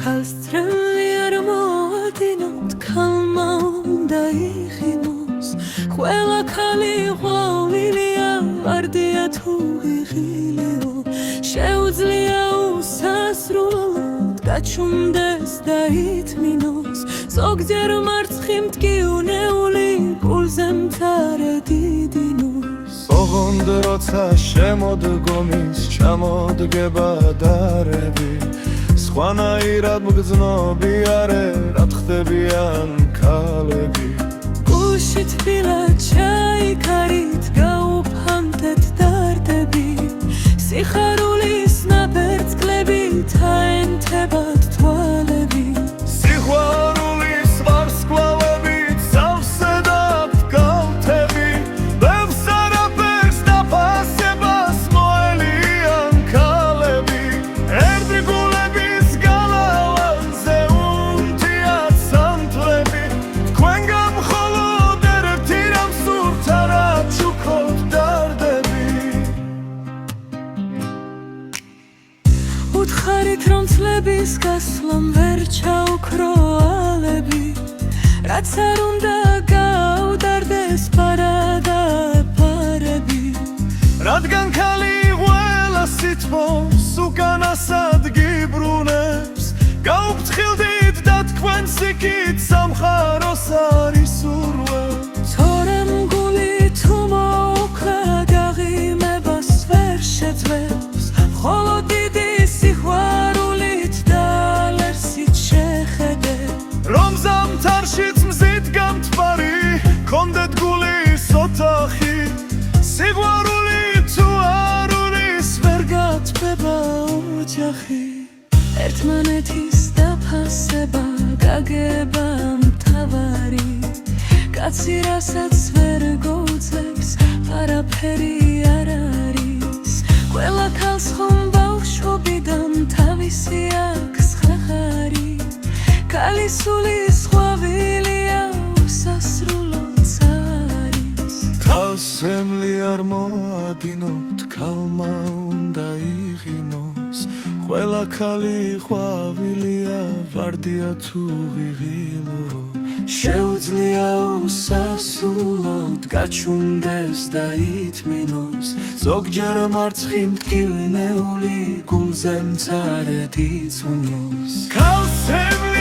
ქალს წრემლი არ მოადინოთ, ქალმა უნდა იღიმოს. ყველა ქალი ყვავილია, ვარდია თუ იღილიო. შეუძლია უსასრულოდ გაჩუმდეს და ითმინოს. ზოგჯერ მარცხი მტკივნეული, გულზე მცარე დიდინოს. ოღონდ როცა შემოდგომის ჩამოდგება დარები, სხვანაირად მგრძნობიარე რა ხდებიან ქალები. გულში თბილა ჩაიქარით გაუფამდეთ დარდები, სიხარულის ნაბერწკლებით აენთებათ თვალები. სიყვარულის ვარსკვლავებით სავსე და ბგალთები, ბევრს არაფერს დაფასებას მოელიან ქალები. ერთი გულების გალავანზე უნდიათ სანთლები, თქვენგან მხოლოდ ერთი რამ სურთ არა ჩუქოთ დარდები. უთხარით რომ წლების გასვლამ ვერ ჩაუქრო ალები, რაც არ უნდა გაუდარდეს პარა და პარები. რადგან ქალი ყველა სითბოს უკანასად გიბრუნებს, გაუფრთხილდით და თქვენ სიკით სამხაროს არ ისურვებს. თორემ გული თუ მოუქრა გაღიმებას ვერ შეძლებს, მხოლოდ დიდი სიყვარულით და ალერსით შეხედებ. რომ ზამთარშიც მზით გამთბარი კონდეთ გულის ოთახი, სიყვარული თუ არ არის ვერ გათბება ოჯახი. ერთმანეთის დაფასება გაგება მთავარი, კაცი რასაც ვერ გოუძლებს არაფერი არ არის. ყველა ქალს ხომ ბავშვობიდან თავისი აქვს ხახარი, ქალი სულის ყვავილია უსასრულოც არის. ქალს ემლი არ მოადინოთ, ქალმა უნდა იღიმოს. ყველა ქალი ყვავილია, ვარდია თუ ღიღილო. შეუძლია უსასრულოდ გაჩუმდეს და ითმინოს. ზოგჯერ მარცხი მტკივნეული, გულზე მცარე იწუნოს. ქალს ემლი